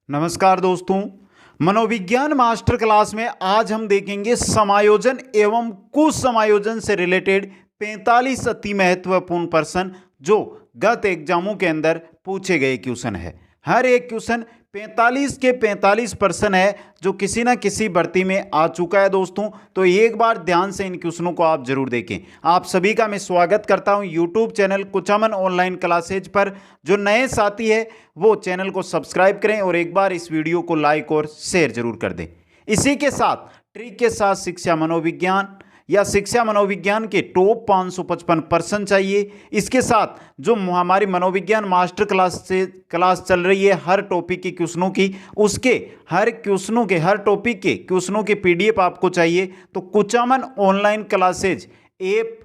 नमस्कार दोस्तों, मनोविज्ञान मास्टर क्लास में आज हम देखेंगे समायोजन एवं कुसमायोजन से रिलेटेड 45 अति महत्वपूर्ण प्रश्न जो गत एग्जामों के अंदर पूछे गए क्वेश्चन है। हर एक क्वेश्चन 45 के 45 प्रश्न है जो किसी ना किसी भर्ती में आ चुका है दोस्तों। तो एक बार ध्यान से इन क्वेश्चनों को आप जरूर देखें। आप सभी का मैं स्वागत करता हूं YouTube channel Kuchaman online classes पर। जो नए साथी है वो चैनल को सब्सक्राइब करें और एक बार इस वीडियो को लाइक और शेयर जरूर कर दें। इसी के साथ ट्रिक के साथ शिक्षा मनोविज्ञान या शिक्षा मनोविज्ञान के टॉप 555 प्रश्न चाहिए। इसके साथ जो हमारी मनोविज्ञान मास्टर क्लास चल रही है हर टॉपिक के क्वेश्चनों की, उसके हर क्वेश्चनों के हर टॉपिक के क्वेश्चनों के पीडीएफ आपको चाहिए तो Kuchaman online classes app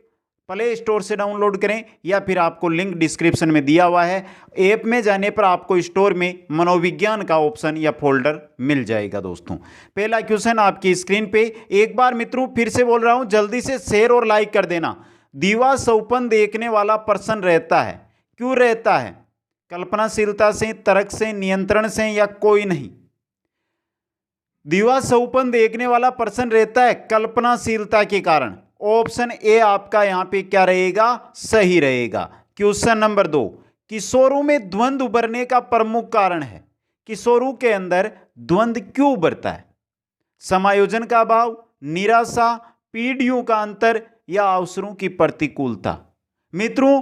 play store से डाउनलोड करें या फिर आपको लिंक डिस्क्रिप्शन में दिया हुआ है। ऐप में जाने पर आपको स्टोर में मनोविज्ञान का ऑप्शन या फोल्डर मिल जाएगा दोस्तों। पहला क्वेश्चन आपकी स्क्रीन पे, एक बार मित्रों फिर से बोल रहा हूं, जल्दी से शेयर और लाइक कर देना। दीवा सौपन देखने वाला प्रश्न रहता है, क्यों रहता है? कल्पनाशीलता से, तर्क से, नियंत्रण से या कोई नहीं? दीवा सौपन देखने वाला प्रश्न रहता है कल्पनाशीलता के कारण। ऑप्शन ए आपका यहां पे क्या रहेगा? सही रहेगा। क्वेश्चन नंबर 2, किशोरों में द्वंद्व उभरने का प्रमुख कारण है। किशोरों के अंदर द्वंद्व क्यों उभरता है? समायोजन का अभाव, निराशा, पीढ़ियों का अंतर या अवसरों की प्रतिकूलता? मित्रों,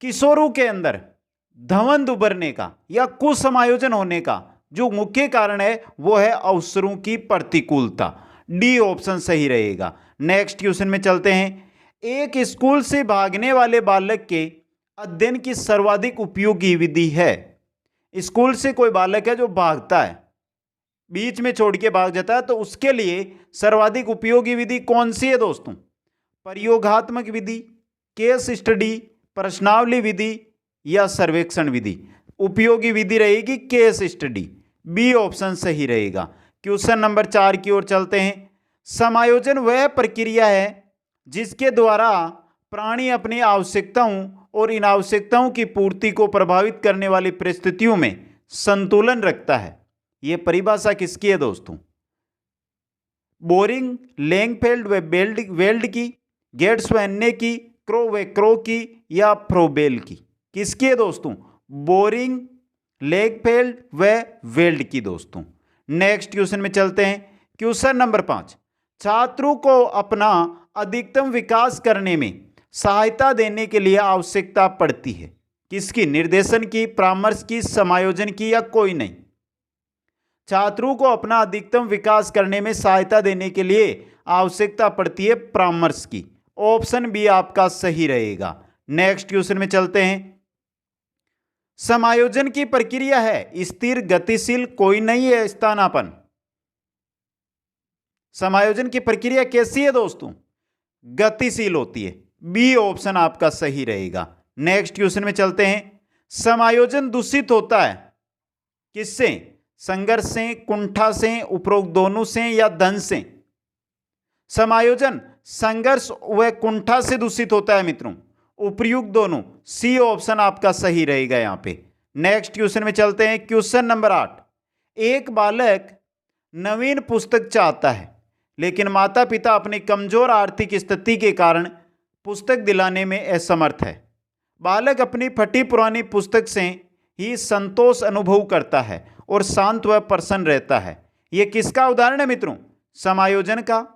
किशोरों के अंदर द्वंद्व उभरने का या कुसमायोजन होने का जो मुख्य कारण है वो है अवसरों की प्रतिकूलता। डी ऑप्शन सही रहेगा। नेक्स्ट क्वेश्चन में चलते हैं। एक स्कूल से भागने वाले बालक के अध्ययन की सर्वाधिक उपयोगी विधि है। स्कूल से कोई बालक है जो भागता है, बीच में छोड़ के भाग जाता है, तो उसके लिए सर्वाधिक उपयोगी विधि कौन सी है दोस्तों? प्रयोगात्मक विधि, केस स्टडी, प्रश्नावली विधि या सर्वेक्षण विधि? उपयोगी विधि रहेगी केस स्टडी। बी ऑप्शन सही रहेगा। क्वेश्चन नंबर 4 की ओर चलते हैं। समायोजन वह प्रक्रिया है जिसके द्वारा प्राणी अपनी आवश्यकताओं और इन आवश्यकताओं की पूर्ति को प्रभावित करने वाली परिस्थितियों में संतुलन रखता है। यह परिभाषा किसकी है दोस्तों? बोरिंग, लैंगफेल्ड व वेल्ड की, गेट्स व अन्य की, क्रो व क्रो की या फ्रोबेल की? किसकी है दोस्तों? बोरिंग, लैंगफेल्ड व वेल्ड की दोस्तों। नेक्स्ट क्वेश्चन में चलते हैं। क्वेश्चन नंबर 5, छात्रों को अपना अधिकतम विकास करने में सहायता देने के लिए आवश्यकता पड़ती है। किसकी? निर्देशन की, परामर्श की, समायोजन की या कोई नहीं? छात्रों को अपना अधिकतम विकास करने में सहायता देने के लिए आवश्यकता पड़ती है परामर्श की। ऑप्शन बी आपका सही रहेगा। नेक्स्ट क्वेश्चन में चलते हैं। समायोजन की प्रक्रिया है स्थिर, गतिशील, कोई नहीं है स्थानापन्न? समायोजन की प्रक्रिया कैसी है दोस्तों? गतिशील होती है। बी ऑप्शन आपका सही रहेगा। नेक्स्ट क्वेश्चन में चलते हैं। समायोजन दूषित होता है किससे? संघर्ष से, कुंठा से, उपरोक्त दोनों से या धन से? समायोजन संघर्ष व कुंठा से दूषित होता है मित्रों, उपयुक्त दोनों। सी ऑप्शन आपका सही रहेगा यहां पे। नेक्स्ट क्वेश्चन में चलते हैं। क्वेश्चन नंबर 8, एक बालक नवीन पुस्तक चाहता है लेकिन माता पिता अपनी कमजोर आर्थिक स्थिति के कारण पुस्तक दिलाने में असमर्थ है। बालक अपनी फटी पुरानी पुस्तक से ही संतोष अनुभव करता है और शांत व प्रसन्न रहता है। यह किसका उदाहरण है मित्रों? समायोजन का,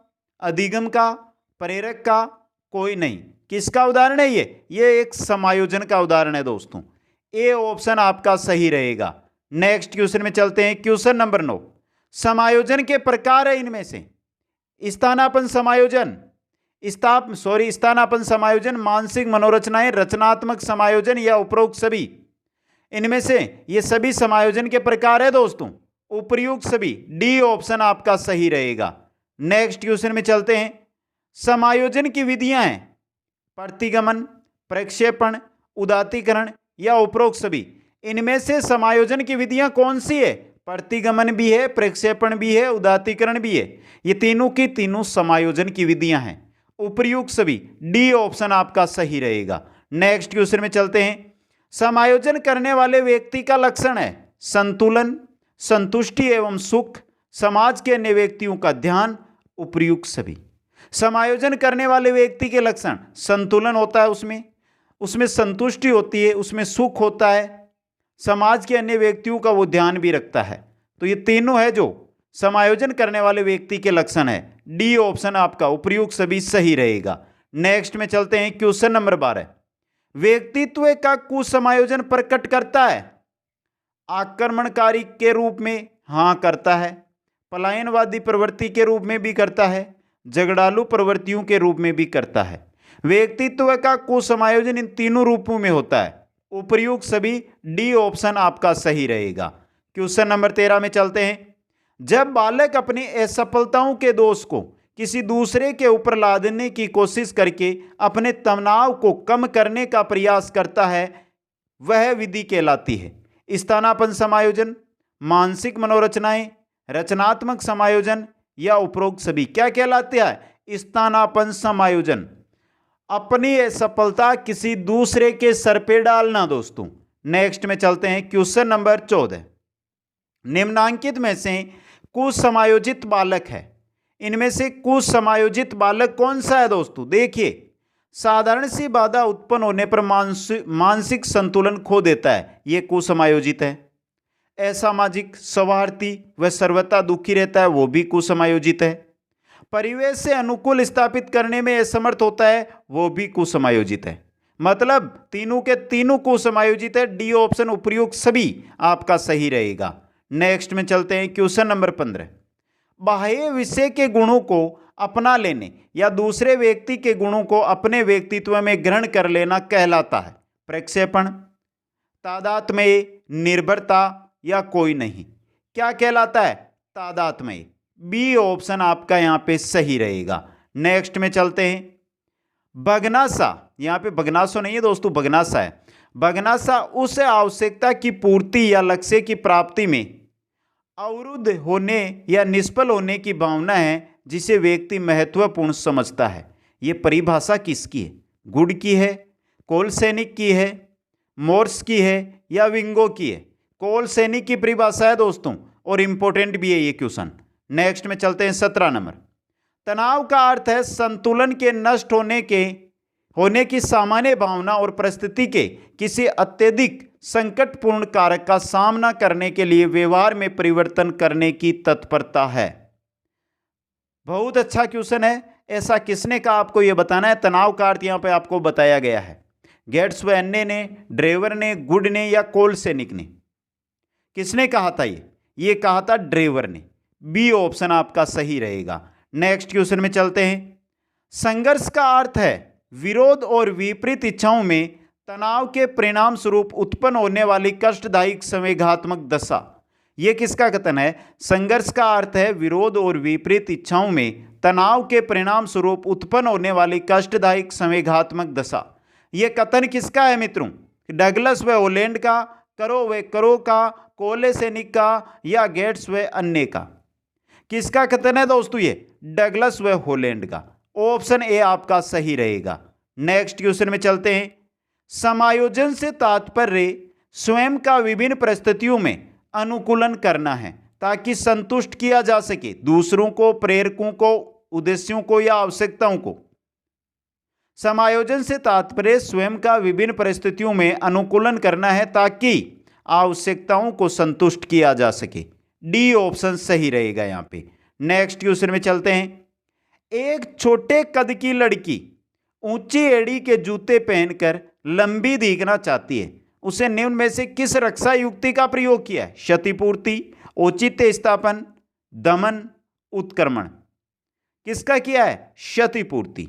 अधिगम का, प्रेरक का, कोई नहीं? किसका उदाहरण है ये एक समायोजन का उदाहरण है दोस्तों। ए ऑप्शन आपका सही रहेगा। नेक्स्ट क्वेश्चन में चलते हैं। क्वेश्चन नंबर 9, समायोजन के प्रकार है इनमें से? स्थानापन्न समायोजन, स्थानापन्न समायोजन, मानसिक मनोरचनाएं, रचनात्मक समायोजन या उपरोक्त सभी? इनमें से ये सभी समायोजन के प्रकार है दोस्तों, उपयुक्त सभी। डी ऑप्शन आपका सही रहेगा। नेक्स्ट क्वेश्चन में चलते हैं। समायोजन की विधियां हैं प्रतिगमन, प्रक्षेपण, उदात्तीकरण या उपरोक्त सभी? इनमें से समायोजन की विधियां कौन सी है? प्रतिगमन भी है, प्रक्षेपण भी है, उदात्तीकरण भी है। ये तीनों की तीनों समायोजन की विधियां हैं, उपयुक्त सभी। डी ऑप्शन आपका सही रहेगा। नेक्स्ट क्वेश्चन में चलते हैं। समायोजन करने वाले व्यक्ति का लक्षण है संतुलन, संतुष्टि एवं सुख, समाज के अन्य व्यक्तियों का ध्यान, उपर्युक्त सभी। समायोजन करने वाले व्यक्ति के लक्षण, संतुलन होता है, उसमें संतुष्टि होती है, उसमें सुख होता है, समाज के अन्य व्यक्तियों का वो ध्यान भी रखता है। तो ये तीनों है जो समायोजन करने वाले व्यक्ति के लक्षण है। डी ऑप्शन आपका उपर्युक्त सभी सही रहेगा। नेक्स्ट में चलते हैं, क्वेश्चन नंबर 12। व्यक्तित्व का कुसमायोजन प्रकट करता है आक्रमणकारी के रूप में, हाँ करता है, पलायनवादी प्रवृत्ति के रूप में भी करता है, झगड़ालू प्रवृत्तियों के रूप में भी करता है। व्यक्तित्व का कुसमायोजन इन तीनों रूपों में होता है, उपर्युक्त सभी। डी ऑप्शन आपका सही रहेगा। क्वेश्चन नंबर 13 में चलते हैं। जब बालक अपनी असफलताओं के दोष को किसी दूसरे के ऊपर लादने की कोशिश करके अपने तनाव को कम करने का प्रयास करता है, वह विधि कहलाती है स्थानापन्न समायोजन, मानसिक मनोरचनाएं, रचनात्मक समायोजन या उपरोक्त सभी। क्या कहलाते हैं? स्थानापन्न समायोजन। अपनी असफलता किसी दूसरे के सर पे डालना दोस्तों। नेक्स्ट में चलते हैं, क्वेश्चन नंबर 14। निम्नांकित में से कुसमायोजित बालक है, इनमें से कुसमायोजित बालक कौन सा है दोस्तों? देखिए, साधारण सी बाधा उत्पन्न होने पर मानसिक संतुलन खो देता है, यह कुसमायोजित है। असामाजिक, स्वार्थी व सर्वथा दुखी रहता है, वो भी कुसमायोजित है। परिवेश से अनुकूल स्थापित करने में असमर्थ होता है, वो भी कुसमायोजित है। मतलब तीनों के तीनों कुसमायोजित है। डी ऑप्शन उपर्युक्त सभी आपका सही रहेगा। नेक्स्ट में चलते हैं, क्वेश्चन नंबर 15। बाह्य विषय के गुणों को अपना लेने या दूसरे व्यक्ति के गुणों को अपने व्यक्तित्व में ग्रहण कर लेना कहलाता है प्रक्षेपण, तादात्म्य, निर्भरता या कोई नहीं। क्या कहलाता है? तादात्म्य। बी ऑप्शन आपका यहां पे सही रहेगा। नेक्स्ट में चलते हैं, बगनासा, यहां पे बगनासो नहीं है दोस्तों, बगनासा है। बगनासा उस आवश्यकता की पूर्ति या लक्ष्य की प्राप्ति में अवरुद्ध होने या निष्फल होने की भावना है जिसे व्यक्ति महत्वपूर्ण समझता है। ये परिभाषा किसकी है? गुड की है, कोलसैनिक की है, मोर्स की है या विंगो की है? कोलसैनिक की परिभाषा है दोस्तों, और इंपॉर्टेंट भी है ये क्वेश्चन। नेक्स्ट में चलते हैं, 17 नंबर। तनाव का अर्थ है संतुलन के नष्ट होने की सामान्य भावना और परिस्थिति के किसी अत्यधिक संकटपूर्ण कारक का सामना करने के लिए व्यवहार में परिवर्तन करने की तत्परता है। बहुत अच्छा क्वेश्चन है। ऐसा किसने कहा? आपको यह बताना है। तनाव का अर्थ यहां पे आपको बताया गया है। गेट्सवे ने, ड्रेवर ने, गुड ने या कोलसैनिक ने? किसने कहा था? ये कहा था ड्रेवर ने। बी ऑप्शन आपका सही रहेगा। नेक्स्ट क्वेश्चन में चलते हैं। संघर्ष का अर्थ है विरोध और विपरीत इच्छाओं में तनाव के परिणाम स्वरूप उत्पन्न होने वाली कष्टदायक संवेगात्मक दशा। यह किसका कथन है? संघर्ष का अर्थ है विरोध और विपरीत इच्छाओं में तनाव के परिणाम स्वरूप उत्पन्न होने वाली कष्टदायक संवेगात्मक दशा। यह कथन किसका है मित्रों? डगलस व होलैंड का, करो व करो का, कोलसैनिक का या गेट्स व अन्य का? किसका कथन है दोस्तों? ये डगलस व होलैंड का। ऑप्शन ए आपका सही रहेगा। नेक्स्ट क्वेश्चन में चलते हैं। समायोजन से तात्पर्य स्वयं का विभिन्न परिस्थितियों में अनुकूलन करना है ताकि संतुष्ट किया जा सके दूसरों को, प्रेरकों को, उद्देश्यों को या आवश्यकताओं को। समायोजन से तात्पर्य स्वयं का विभिन्न परिस्थितियों में अनुकूलन करना है ताकि आवश्यकताओं को संतुष्ट किया जा सके। डी ऑप्शन सही रहेगा यहां पे। नेक्स्ट क्वेश्चन में चलते हैं। एक छोटे कद की लड़की ऊंची एड़ी के जूते पहनकर लंबी दिखना चाहती है, उसे निम्न में से किस रक्षा युक्ति का प्रयोग किया है? क्षतिपूर्ति, औचित्य स्थापन, दमन, उत्क्रमण। किसका किया है? क्षतिपूर्ति।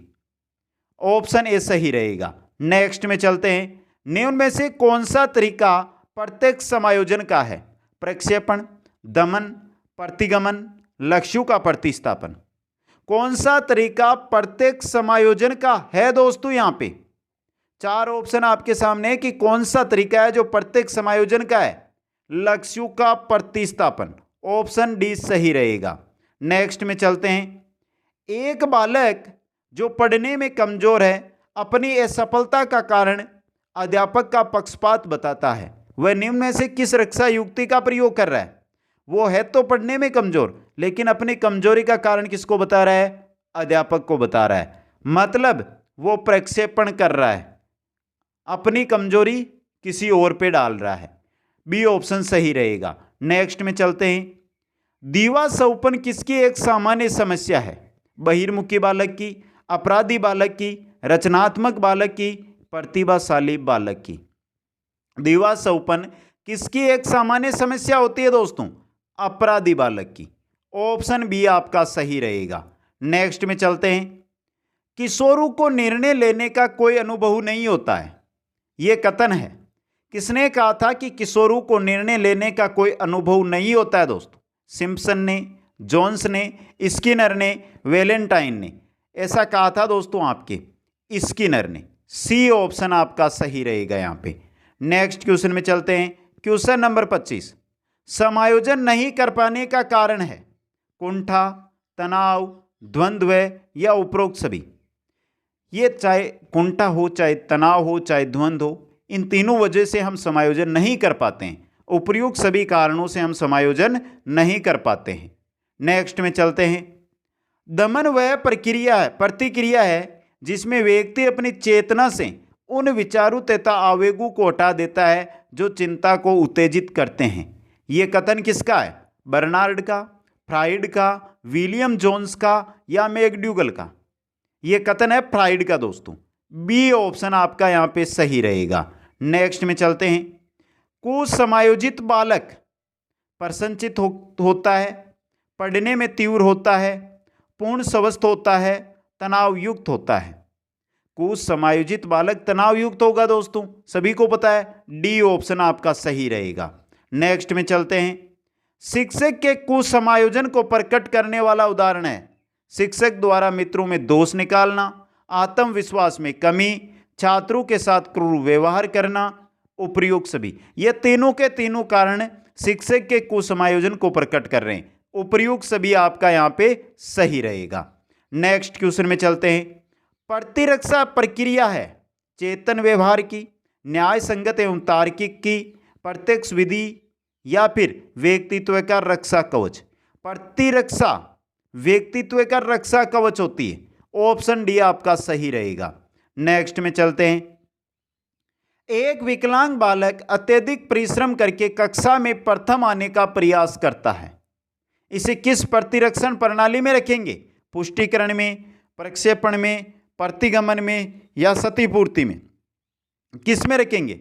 ऑप्शन ए सही रहेगा। नेक्स्ट में चलते हैं। निम्न में से कौन सा तरीका प्रत्यक्ष समायोजन का है? प्रक्षेपण, दमन, प्रतिगमन, लक्ष्यों का प्रतिस्थापन। कौन सा तरीका प्रत्यक्ष समायोजन का है दोस्तों? यहां पे 4 ऑप्शन आपके सामने है कि कौन सा तरीका है जो प्रत्यक्ष समायोजन का है। लक्ष्यों का प्रतिस्थापन। ऑप्शन डी सही रहेगा। नेक्स्ट में चलते हैं। एक बालक जो पढ़ने में कमजोर है अपनी असफलता का कारण अध्यापक का पक्षपात बताता है, वह निम्न में से किस रक्षा युक्ति का प्रयोग कर रहा है? वो है तो पढ़ने में कमजोर, लेकिन अपनी कमजोरी का कारण किसको बता रहा है? अध्यापक को बता रहा है। मतलब वो प्रक्षेपण कर रहा है, अपनी कमजोरी किसी और पे डाल रहा है। बी ऑप्शन सही रहेगा। नेक्स्ट में चलते हैं। दीवा सौपन किसकी एक सामान्य समस्या है? बहिर्मुखी बालक की, अपराधी बालक की, रचनात्मक बालक की, प्रतिभाशाली बालक की। दीवा सौपन किसकी एक सामान्य समस्या होती है दोस्तों? अपराधी बालक की। ऑप्शन बी आपका सही रहेगा। नेक्स्ट में चलते हैं। किशोरों को निर्णय लेने का कोई अनुभव नहीं होता है, यह कथन है। किसने कहा था कि किशोरों को निर्णय लेने का कोई अनुभव नहीं होता है दोस्तों? सिम्पसन ने, जोन्स ने, स्किनर ने, वैलेंटाइन ने। ऐसा कहा था दोस्तों आपके स्किनर ने। सी ऑप्शन आपका सही रहेगा यहां पे। नेक्स्ट क्वेश्चन में चलते हैं। Question number 25। समायोजन नहीं कर पाने का कारण है कुंठा, तनाव, द्वंद्व या उपरोक्त सभी। ये चाहे कुंठा हो, चाहे तनाव हो, चाहे द्वंद्व हो, इन तीनों वजह से हम समायोजन नहीं कर पाते हैं। उपयुक्त सभी कारणों से हम समायोजन नहीं कर पाते हैं। नेक्स्ट में चलते हैं। दमन वह प्रतिक्रिया है जिसमें व्यक्ति अपनी चेतना से उन विचारों तथा आवेगों को हटा देता है जो चिंता को उत्तेजित करते हैं। यह कथन किसका है? बर्नार्ड का, फ्राइड का, विलियम जोन्स का या मैकडूगल का? यह कथन है फ्राइड का दोस्तों। बी ऑप्शन आपका यहां पे सही रहेगा। नेक्स्ट में चलते हैं। कुसमायोजित बालक प्रसन्नचित्त होता है, पढ़ने में तीव्र होता है, पूर्ण स्वस्थ होता है, तनाव युक्त होता है। कुसमायोजित बालक तनाव युक्त होगा दोस्तों, सभी को पता है। डी ऑप्शन आपका सही रहेगा। नेक्स्ट में चलते हैं। शिक्षक के कुसमायोजन को प्रकट करने वाला उदाहरण है शिक्षक द्वारा मित्रों में दोष निकालना, आत्मविश्वास में कमी, छात्रों के साथ क्रूर व्यवहार करना, उपयुक्त सभी। ये तीनों के तीनों कारण शिक्षक के कुसमायोजन को प्रकट कर रहे हैं। उपयुक्त सभी आपका यहां पे सही रहेगा। नेक्स्ट क्वेश्चन में चलते हैं। प्रतिरक्षा प्रक्रिया है चेतन व्यवहार की, न्याय संगत एवं तार्किक की, प्रत्यक्ष विधि या फिर व्यक्तित्व का रक्षा कवच। प्रतिरक्षा व्यक्तित्व का रक्षा कवच होती है। ऑप्शन डी आपका सही रहेगा। नेक्स्ट में चलते हैं। एक विकलांग बालक अत्यधिक परिश्रम करके कक्षा में प्रथम आने का प्रयास करता है। इसे किस प्रतिरक्षण प्रणाली में रखेंगे? पुष्टिकरण में, प्रक्षेपण में, प्रतिगमन में या सतिपूर्ति में? किस में रखेंगे?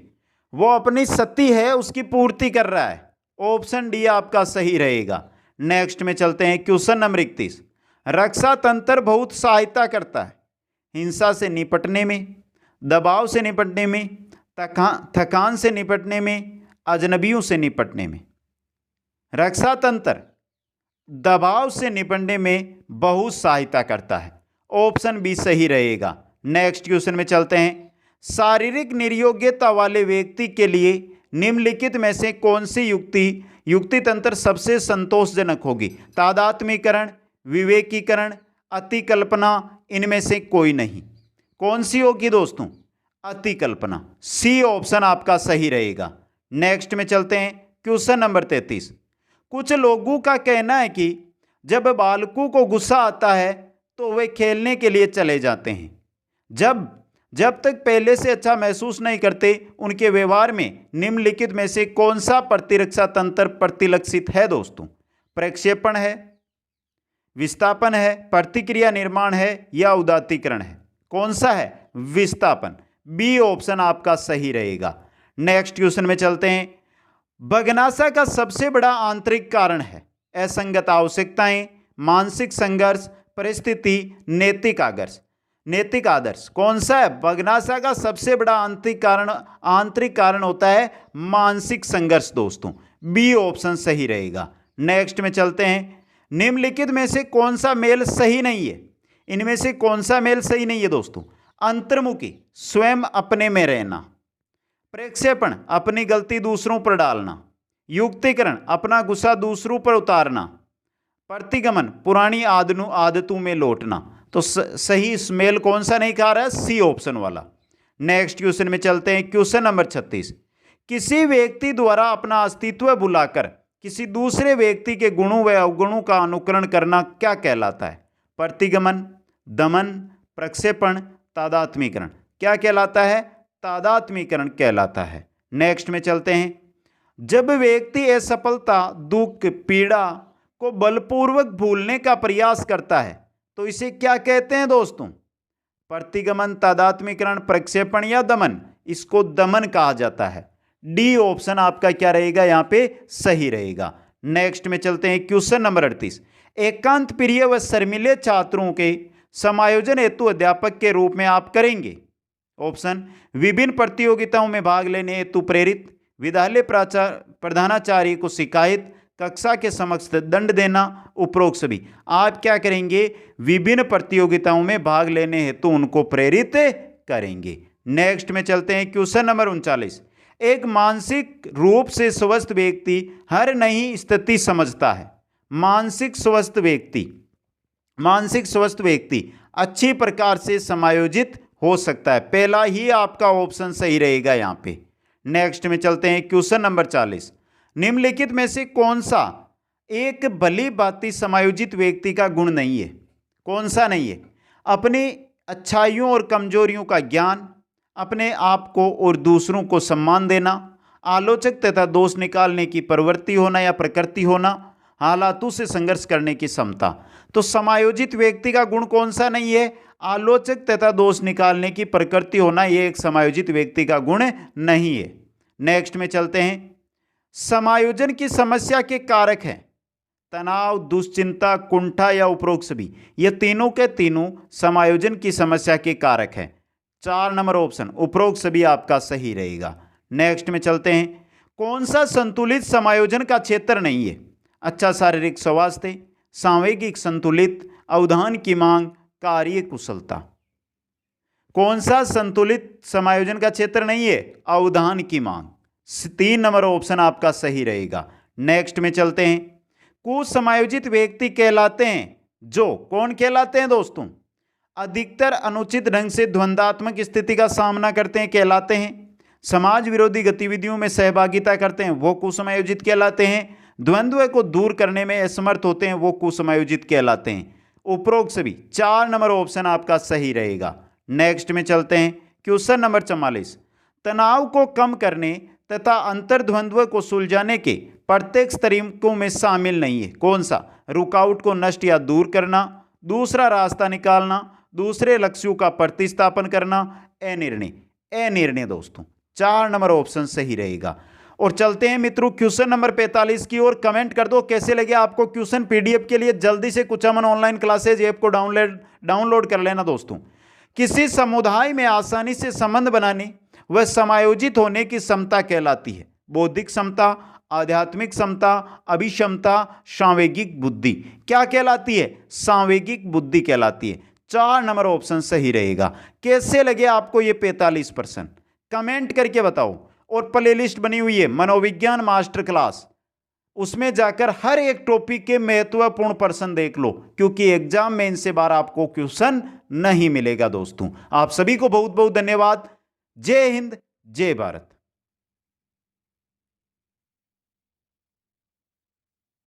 वो अपनी सती है उसकी पूर्ति कर रहा है। ऑप्शन डी आपका सही रहेगा। नेक्स्ट में चलते हैं। Question number 31। रक्षा तंत्र बहुत सहायता करता है हिंसा से निपटने में, दबाव से निपटने में, थकान से निपटने में, अजनबियों से निपटने में। रक्षा तंत्र दबाव से निपटने में बहुत सहायता करता है। ऑप्शन बी सही रहेगा। नेक्स्ट क्वेश्चन में चलते हैं। शारीरिक निर्योग्यता वाले व्यक्ति के लिए निम्नलिखित में से कौन सी युक्ति तंत्र सबसे संतोषजनक होगी? तादात्म्यकरण, विवेकीकरण, अतिकल्पना, इनमें से कोई नहीं। कौन सी होगी दोस्तों? अतिकल्पना। सी ऑप्शन आपका सही रहेगा। नेक्स्ट में चलते हैं। Question number 33। कुछ लोगों का कहना है कि जब बालकों को गुस्सा आता है तो वे खेलने के लिए चले जाते हैं। जब तक पहले से अच्छा महसूस नहीं करते उनके व्यवहार में निम्नलिखित में से कौन सा प्रतिरक्षा तंत्र प्रतिलक्षित है दोस्तों? प्रक्षेपण है, विस्थापन है, प्रतिक्रिया निर्माण है या उदात्तीकरण है? कौन सा है? विस्थापन। बी ऑप्शन आपका सही रहेगा। नेक्स्ट क्वेश्चन में चलते हैं। बगनासा का सबसे बड़ा आंतरिक कारण है असंगत आवश्यकताएं, मानसिक संघर्ष, परिस्थिति, नैतिक आदर्श। कौन सा है? बगनासा का सबसे बड़ा आंतरिक कारण होता है मानसिक संघर्ष दोस्तों। बी ऑप्शन सही रहेगा। नेक्स्ट में चलते हैं। निम्नलिखित में से कौन सा मेल सही नहीं है? इनमें से कौन सा मेल सही नहीं है दोस्तों? अंतर्मुखी, स्वयं अपने में रहना, प्रक्षेपण, अपनी गलती दूसरों पर डालना, युक्तिकरण, अपना गुस्सा दूसरों पर उतारना, प्रतिगमन, पुरानी आदतों में लौटना। तो सही स्मेल कौन सा नहीं खा रहा है? सी ऑप्शन वाला। नेक्स्ट क्वेश्चन में चलते हैं। Question number 36। किसी व्यक्ति द्वारा अपना अस्तित्व भुलाकर किसी दूसरे व्यक्ति के गुणों व अवगुणों का अनुकरण करना क्या कहलाता है? प्रतिगमन, दमन, प्रक्षेपण, तादात्मीकरण। क्या कहलाता है? तादात्मीकरण कहलाता है। नेक्स्ट में चलते हैं। जब व्यक्ति असफलता, दुख, पीड़ा को बलपूर्वक भूलने का प्रयास करता है तो इसे क्या कहते हैं दोस्तों? प्रतिगमन, तादात्मीकरण, प्रक्षेपण या दमन? इसको दमन कहा जाता है। डी ऑप्शन आपका क्या रहेगा यहां पे सही रहेगा। नेक्स्ट में चलते हैं। Question number 38। एकांत प्रिय व शर्मीले छात्रों के समायोजन हेतु अध्यापक के रूप में आप करेंगे। ऑप्शन: विभिन्न प्रतियोगिताओं में भाग लेने हेतु प्रेरित, विद्यालय प्रधानाचार्य को शिकायत, कक्षा के समक्ष दंड देना, उपरोक्त सभी। आप क्या करेंगे? विभिन्न प्रतियोगिताओं में भाग लेने हेतु उनको प्रेरित करेंगे। नेक्स्ट में चलते हैं। Question number 39। एक मानसिक रूप से स्वस्थ व्यक्ति हर नई स्थिति समझता है। मानसिक स्वस्थ व्यक्ति अच्छी प्रकार से समायोजित हो सकता है। पहला ही आपका ऑप्शन सही रहेगा यहां पे। नेक्स्ट में चलते हैं। Question number 40। निम्नलिखित में से कौन सा एक भली भांति समायोजित व्यक्ति का गुण नहीं है? कौन सा नहीं है? अपनी अच्छाइयों और कमजोरियों का ज्ञान, अपने आप को और दूसरों को सम्मान देना, आलोचक तथा दोष निकालने की प्रवृत्ति होना या प्रकृति होना, हालातों से संघर्ष करने की क्षमता। तो समायोजित व्यक्ति का गुण कौन सा नहीं है? आलोचक तथा दोष निकालने की प्रकृति होना, यह एक समायोजित व्यक्ति का गुण नहीं है। नेक्स्ट में चलते हैं। समायोजन की समस्या के कारक हैं तनाव, दुश्चिंता, कुंठा या उपरोक्त सभी। ये तीनों के तीनों समायोजन की समस्या के कारक हैं। 4 नंबर ऑप्शन उपरोक्त सभी आपका सही रहेगा। नेक्स्ट में चलते हैं। कौन सा संतुलित समायोजन का क्षेत्र नहीं है? अच्छा शारीरिक स्वास्थ्य, सांवेगिक संतुलित, अवधान की मांग, कार्य कुशलता। कौन सा संतुलित समायोजन का क्षेत्र नहीं है? अवधान की मांग। 3 नंबर ऑप्शन आपका सही रहेगा। नेक्स्ट में चलते हैं। कुछ समायोजित व्यक्ति कहलाते हैं जो कौन कहलाते हैं दोस्तों? अधिकतर अनुचित ढंग से द्वंद्वात्मक स्थिति का सामना करते हैं, कहलाते हैं। समाज विरोधी गतिविधियों में सहभागिता करते हैं, वो कुसमायोजित कहलाते हैं। द्वंद्व को दूर करने में असमर्थ होते हैं, वो कुसमायोजित कहलाते हैं। उपरोक्त सभी 4 नंबर ऑप्शन आपका सही रहेगा। नेक्स्ट में चलते हैं। Question number 44। तनाव को कम करने तथा अंतर्द्वंद्व को सुलझाने के प्रत्यक्ष तरीकों में शामिल नहीं है। कौन सा? रुकावट को नष्ट या दूर करना, दूसरा रास्ता निकालना, दूसरे लक्ष्यों का प्रतिस्थापन करना, अनिर्णय दोस्तों। 4 नंबर ऑप्शन सही रहेगा। और चलते हैं मित्रों क्वेश्चन नंबर 45 की ओर। कमेंट कर दो कैसे लगे आपको क्वेश्चन। पीडीएफ के लिए जल्दी से कुचामन ऑनलाइन क्लासेज ऐप को डाउनलोड कर लेना दोस्तों। किसी समुदाय में आसानी से संबंध बनाने व समायोजित होने की क्षमता कहलाती है बौद्धिक क्षमता, आध्यात्मिक क्षमता, अभिक्षमता, सांवेगिक बुद्धि। क्या कहलाती है? सांवेगिक बुद्धि कहलाती है। 4 नंबर ऑप्शन सही रहेगा। कैसे लगे आपको ये 45%? कमेंट करके बताओ। और प्लेलिस्ट बनी हुई है मनोविज्ञान मास्टर क्लास, उसमें जाकर हर एक टॉपिक के महत्वपूर्ण प्रश्न देख लो, क्योंकि एग्जाम में इनसे बार आपको क्वेश्चन नहीं मिलेगा दोस्तों। आप सभी को बहुत बहुत धन्यवाद। जय हिंद, जय भारत।